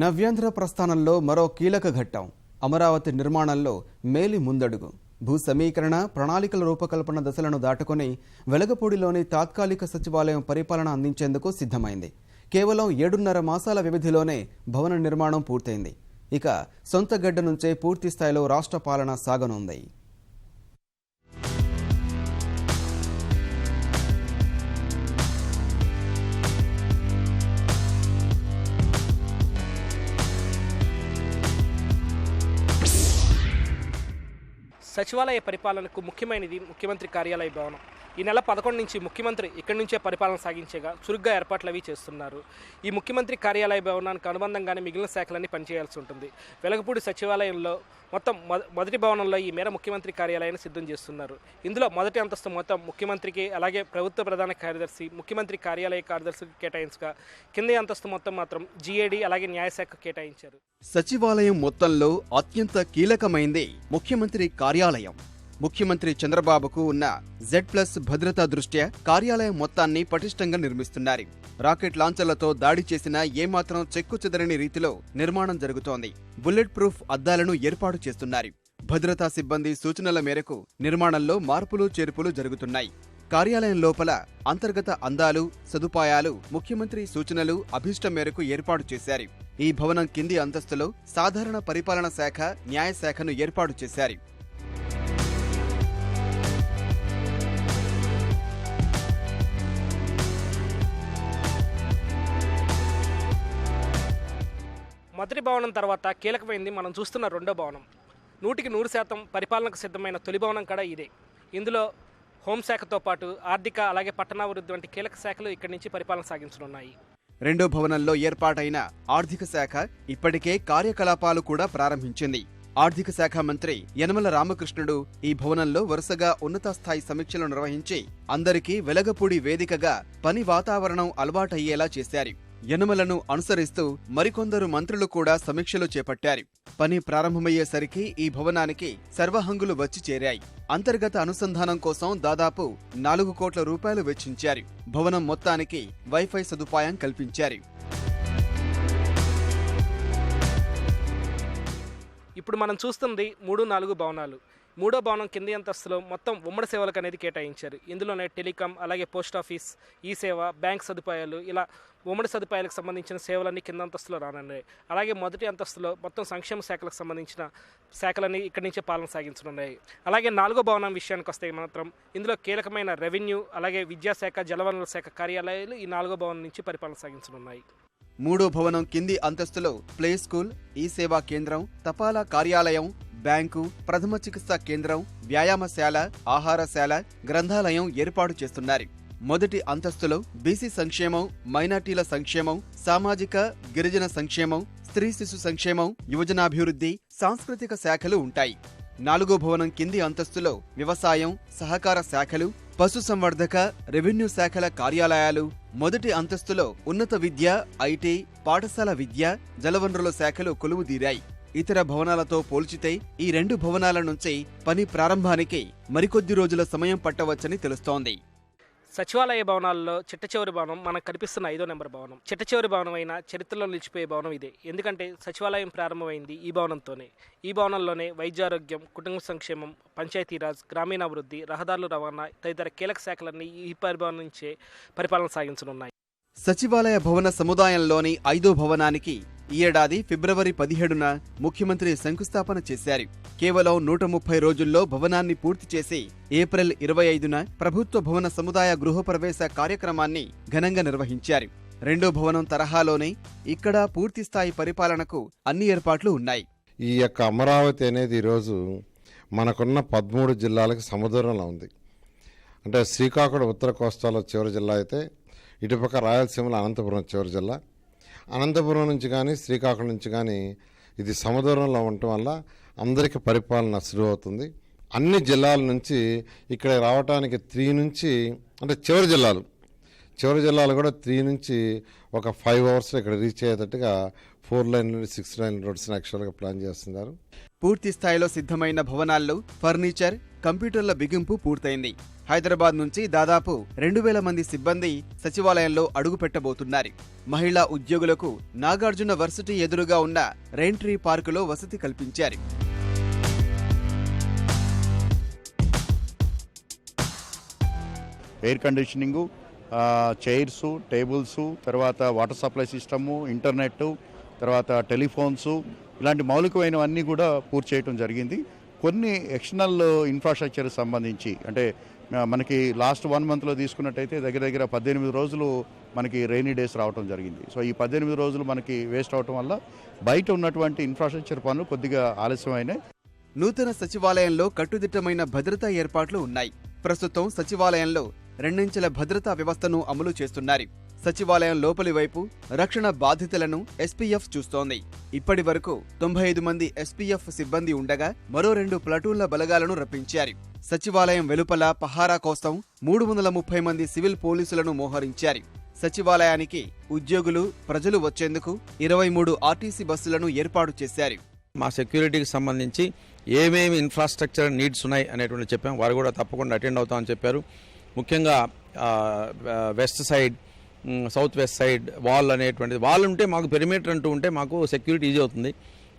నవ్యాంధ్ర ప్రస్థానంలో మరో కీలక ఘట్టం అమరావతి నిర్మాణంలో మేలి ముందడుగు. భూ సమీకరణ ప్రణాళికల రూపకల్పన దశలను దాటుకొని వెలగపూడిలోని తాత్కాలిక సచివాలయం పరిపాలన అందించేందుకు సిద్ధమైంది. కేవలం 7.5 మాసాల వ్యవధిలోనే భవన నిర్మాణం పూర్తయింది. ఇక సొంత గడ్డ నుంచే పూర్తి స్థాయిలో రాష్ట్ర పాలన సాగనుంది. సచివాలయ పరిపాలనకు ముఖ్యమైనది ముఖ్యమంత్రి కార్యాలయ భవనం. ఈ నెల 11 నుంచి ముఖ్యమంత్రి ఇక్కడి నుంచే పరిపాలన సాగించేగా చురుగ్గా ఏర్పాట్లు అవి చేస్తున్నారు. ఈ ముఖ్యమంత్రి కార్యాలయ భవనానికి అనుబంధంగానే మిగిలిన శాఖలన్నీ పనిచేయాల్సి ఉంటుంది. వెలగపూడి సచివాలయంలో మొత్తం మొదటి భవనంలో ఈ మేర ముఖ్యమంత్రి కార్యాలయాన్ని సిద్ధం చేస్తున్నారు. ఇందులో మొదటి అంతస్తు మొత్తం ముఖ్యమంత్రికి, అలాగే ప్రభుత్వ ప్రధాన కార్యదర్శి, ముఖ్యమంత్రి కార్యాలయ కార్యదర్శికి కేటాయించగా కింది అంతస్తు మొత్తం మాత్రం జీఏడీ అలాగే న్యాయశాఖకు కేటాయించారు. సచివాలయం మొత్తంలో అత్యంత కీలకమైంది ముఖ్యమంత్రి కార్యాలయం. ముఖ్యమంత్రి చంద్రబాబుకు ఉన్న Z+ భద్రతా దృష్ట్యా కార్యాలయం మొత్తాన్ని పటిష్టంగా నిర్మిస్తున్నారు. రాకెట్ లాంచర్లతో దాడి చేసినా ఏమాత్రం చెక్కు చెదరని రీతిలో నిర్మాణం జరుగుతోంది. బుల్లెట్ ప్రూఫ్ అద్దాలను ఏర్పాటు చేస్తున్నారు. భద్రతా సిబ్బంది సూచనల మేరకు నిర్మాణంలో మార్పులు చేర్పులు జరుగుతున్నాయి. కార్యాలయం లోపల అంతర్గత అందాలు, సదుపాయాలు ముఖ్యమంత్రి సూచనలు అభీష్టం మేరకు ఏర్పాటు చేశారు. ఈ భవనం కింది అంతస్తులో సాధారణ పరిపాలన శాఖ, న్యాయశాఖను ఏర్పాటు చేశారు. మొదటి భవనం తర్వాత కీలకమైంది మనం చూస్తున్న రెండో భవనం. 100% పరిపాలనకు సిద్ధమైన తొలి భవనం కూడా ఇదే. ఇందులో హోంశాఖతో పాటు ఆర్థిక అలాగే పట్టణాభివృద్ధి వంటి కీలక శాఖలు ఇక్కడి నుంచి పరిపాలన సాగించనున్నాయి. రెండో భవనంలో ఏర్పాటైన ఆర్థిక శాఖ ఇప్పటికే కార్యకలాపాలు కూడా ప్రారంభించింది. ఆర్థిక శాఖ మంత్రి యనమల రామకృష్ణుడు ఈ భవనంలో వరుసగా ఉన్నత స్థాయి సమీక్షలు నిర్వహించి అందరికీ వెలగపూడి వేదికగా పని వాతావరణం అలవాటయ్యేలా చేశారు. యనమలను అనుసరిస్తూ మరికొందరు మంత్రులు కూడా సమీక్షలు చేపట్టారు. పని ప్రారంభమయ్యేసరికి ఈ భవనానికి సర్వహంగులు వచ్చి చేరాయి. అంతర్గత అనుసంధానం కోసం దాదాపు 4 కోట్ల రూపాయలు వెచ్చించారు. భవనం మొత్తానికి వైఫై సదుపాయం కల్పించారు. ఇప్పుడు మనం చూస్తుంది 3-4 భవనాలు. మూడో భవనం కింది అంతస్తులో మొత్తం ఉమ్మడి సేవలకు అనేది కేటాయించారు. ఇందులోనే టెలికాం, అలాగే పోస్ట్ ఆఫీస్, ఈ సేవ, బ్యాంక్ సదుపాయాలు, ఇలా ఉమ్మడి సదుపాయాలకు సంబంధించిన సేవలన్నీ కింద అంతస్తులో రానున్నాయి. అలాగే మొదటి అంతస్తులో మొత్తం సంక్షేమ శాఖలకు సంబంధించిన శాఖలన్నీ ఇక్కడి నుంచే పాలన సాగించనున్నాయి. అలాగే 4వ భవనం విషయానికి వస్తే మాత్రం ఇందులో కీలకమైన రెవెన్యూ, అలాగే విద్యాశాఖ, జలవనరుల శాఖ కార్యాలయాలు ఈ 4వ భవనం నుంచి పరిపాలన సాగించనున్నాయి. మూడో భవనం కింది అంతస్తులో ప్లే స్కూల్, ఈ సేవా కేంద్రం, తపాలా కార్యాలయం, బ్యాంకు, ప్రథమ చికిత్సా కేంద్రం, వ్యాయామశాల, ఆహారశాల, గ్రంథాలయం ఏర్పాటు చేస్తున్నారు. మొదటి అంతస్తులో బీసీ సంక్షేమం, మైనార్టీల సంక్షేమం, సామాజిక గిరిజన సంక్షేమం, స్త్రీ శిశు సంక్షేమం, యువజనాభివృద్ధి, సాంస్కృతిక శాఖలు ఉంటాయి. 4వ భవనం కింది అంతస్తులో వ్యవసాయం, సహకార శాఖలు, పశుసంవర్ధక, రెవెన్యూ శాఖల కార్యాలయాలు, మొదటి అంతస్తులో ఉన్నత విద్య, ఐటీ, పాఠశాల విద్య, జలవనరుల శాఖలు కొలువుదీరాయి. ఇతర భవనాలతో పోల్చితే ఈ 2 భవనాల నుంచి పని ప్రారంభానికి మరికొద్ది రోజుల సమయం పట్టవచ్చని తెలుస్తోంది. సచివాలయ భవనాల్లో చిట్ట చివరి భవనం మనకు కనిపిస్తున్న 5వ నెంబర్ భవనం. చిట్ట చివరి భవనం అయినా చరిత్రలో నిలిచిపోయే భవనం ఇదే. ఎందుకంటే సచివాలయం ప్రారంభమైంది ఈ భవనంతోనే. ఈ భవనంలోనే వైద్యారోగ్యం, కుటుంబ సంక్షేమం, పంచాయతీరాజ్, గ్రామీణాభివృద్ధి, రహదారుల రవాణా తదితర కీలక శాఖలన్నీ ఈ పరిభవనం నుంచే పరిపాలన సాగించనున్నాయి. సచివాలయ భవన సముదాయంలోని 5వ భవనానికి ఈ ఏడాది ఫిబ్రవరి 17న ముఖ్యమంత్రి శంకుస్థాపన చేశారు. కేవలం 130 రోజుల్లో భవనాన్ని పూర్తి చేసి ఏప్రిల్ 25న ప్రభుత్వ భవన సముదాయ గృహప్రవేశ కార్యక్రమాన్ని ఘనంగా నిర్వహించారు. రెండో భవనం తరహాలోనే ఇక్కడ పూర్తిస్థాయి పరిపాలనకు అన్ని ఏర్పాట్లు ఉన్నాయి. ఈ యొక్క అమరావతి అనేది ఈరోజు మనకున్న 13 జిల్లాలకు సముద్రంలో ఉంది. అంటే శ్రీకాకుళం ఉత్తర కోస్తాలో చివరి జిల్లా అయితే, ఇటుపక్క రాయలసీమలో అనంతపురం చివరి జిల్లా. అనంతపురం నుంచి కానీ శ్రీకాకుళం నుంచి కానీ ఇది సముద్రంలో ఉండటం వల్ల అందరికీ పరిపాలన సులువు అవుతుంది. అన్ని జిల్లాల నుంచి ఇక్కడ రావడానికి 3 నుంచి అంటే చివరి జిల్లాలు చివరి జిల్లాలు కూడా 3 నుంచి ఒక 5 అవర్స్లో ఇక్కడ రీచ్ అయ్యేటట్టుగా 4 లైన్ నుండి 6 లైన్ రోడ్స్ని యాక్చువల్గా ప్లాన్ చేస్తున్నారు. పూర్తి స్థాయిలో సిద్ధమైన భవనాల్లో ఫర్నిచర్, కంప్యూటర్ల బిగింపు పూర్తయింది. హైదరాబాద్ నుంచి దాదాపు 2000 మంది సిబ్బంది సచివాలయంలో అడుగు పెట్టబోతున్నారు. మహిళా ఉద్యోగులకు నాగార్జున వర్సిటీ ఎదురుగా ఉన్న రెయిన్ట్రీ పార్కులో వసతి కల్పించారు. ఎయిర్ కండిషనింగు, చైర్సు, టేబుల్సు, తర్వాత వాటర్ సప్లై సిస్టము, ఇంటర్నెట్, తర్వాత టెలిఫోన్సు, ఇలాంటి మౌలికమైనవన్నీ కూడా పూర్తి చేయడం జరిగింది. కొన్ని ఎక్స్టర్నల్ ఇన్ఫ్రాస్ట్రక్చర్ సంబంధించి అంటే మనకి లాస్ట్ 1 మంత్లో తీసుకున్నట్టయితే దగ్గర 18 రోజులు మనకి రెయినీ డేస్ రావడం జరిగింది. సో ఈ 18 రోజులు మనకి వేస్ట్ అవటం వల్ల బయట ఉన్నటువంటి ఇన్ఫ్రాస్ట్రక్చర్ పనులు కొద్దిగా ఆలస్యమైనాయి. నూతన సచివాలయంలో కట్టుదిట్టమైన భద్రతా ఏర్పాట్లు ఉన్నాయి. ప్రస్తుతం సచివాలయంలో 2 అంచెల భద్రతా వ్యవస్థను అమలు చేస్తున్నారు. సచివాలయం లోపలి వైపు రక్షణ బాధితులను ఎస్పీఎఫ్ చూస్తోంది. ఇప్పటి వరకు 95 మంది ఎస్పీఎఫ్ సిబ్బంది ఉండగా మరో 2 ప్లటూన్ల బలగాలను రప్పించారు. సచివాలయం వెలుపల పహారా కోసం 330 మంది సివిల్ పోలీసులను మోహరించారు. సచివాలయానికి ఉద్యోగులు, ప్రజలు వచ్చేందుకు 23 ఆర్టీసీ బస్సులను ఏర్పాటు చేశారు. మా సెక్యూరిటీకి సంబంధించి ఏమేమి ఇన్ఫ్రాస్ట్రక్చర్ నీడ్స్ ఉన్నాయి అనేటువంటి చెప్పాం. వారు కూడా తప్పకుండా అటెండ్ అవుతామని చెప్పారు. ముఖ్యంగా west side, south west side wall అనేటువంటిది, వాల్ ఉంటే మాకు పెరిమీటర్ అంటూ ఉంటే మాకు సెక్యూరిటీ ఈజీ అవుతుంది.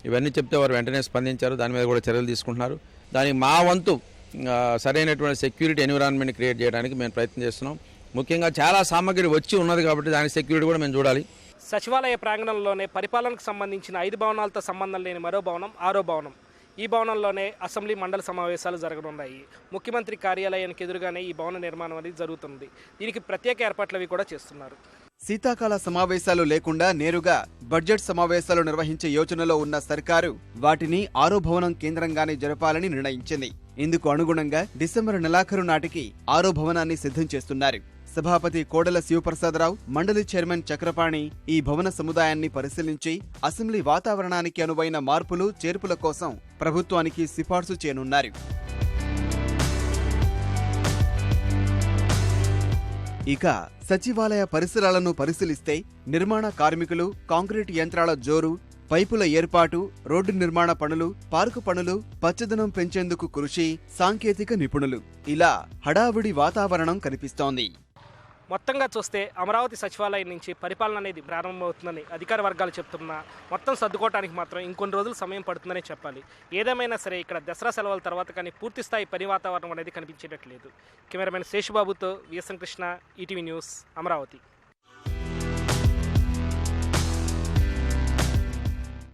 ఇవన్నీ చెప్తే వారు వెంటనే స్పందించారు. దాని మీద కూడా చర్యలు తీసుకుంటున్నారు. దానికి మా వంతు సరైనటువంటి సెక్యూరిటీ ఎన్విరాన్మెంట్ క్రియేట్ చేయడానికి మేము ప్రయత్నం చేస్తున్నాం. ముఖ్యంగా చాలా సామగ్రి వచ్చి ఉన్నది కాబట్టి దాని సెక్యూరిటీ కూడా మేము చూడాలి. సచివాలయ ప్రాంగణంలోనే పరిపాలనకు సంబంధించిన 5 భవనాలతో సంబంధం లేని మరో భవనం 6వ భవనం. ఈ భవనంలోనే అసెంబ్లీ మండలి సమావేశాలు జరగనున్నాయి. ముఖ్యమంత్రి కార్యాలయానికి ఎదురుగానే ఈ భవన నిర్మాణం అనేది జరుగుతుంది. దీనికి ప్రత్యేక ఏర్పాట్లవి కూడా చేస్తున్నారు. శీతాకాల సమావేశాలు లేకుండా నేరుగా బడ్జెట్ సమావేశాలు నిర్వహించే యోచనలో ఉన్న సర్కారు వాటిని 6వ భవనం కేంద్రంగానే జరపాలని నిర్ణయించింది. ఇందుకు అనుగుణంగా డిసెంబర్ నెలాఖరు నాటికి 6వ భవనాన్ని సిద్ధం చేస్తున్నారు. సభాపతి కోడెల శివప్రసాదరావు, మండలి చైర్మన్ చక్రపాణి ఈ భవన సముదాయాన్ని పరిశీలించి అసెంబ్లీ వాతావరణానికి అనువైన మార్పులు, చేర్పుల కోసం ప్రభుత్వానికి సిఫార్సు చేయనున్నారు. ఇక సచివాలయ పరిసరాలను పరిశీలిస్తే నిర్మాణ కార్మికులు, కాంక్రీట్ యంత్రాల జోరు, పైపుల ఏర్పాటు, రోడ్డు నిర్మాణ పనులు, పార్కు పనులు, పచ్చదనం పెంచేందుకు కృషి, సాంకేతిక నిపుణులు, ఇలా హడావుడి వాతావరణం కనిపిస్తోంది. మొత్తంగా చూస్తే అమరావతి సచివాలయం నుంచి పరిపాలన అనేది ప్రారంభమవుతుందని అధికార వర్గాలు చెప్తున్నా మొత్తం సర్దుకోవడానికి మాత్రం ఇంకొన్ని రోజులు సమయం పడుతుందనే చెప్పాలి. ఏదేమైనా సరే ఇక్కడ దసరా సెలవుల తర్వాత కానీ పూర్తి స్థాయి పని వాతావరణం అనేది కనిపించేటట్లేదు. కెమెరామెన్ శేషుబాబుతో VSN Krishna, ETV news, Amaravati.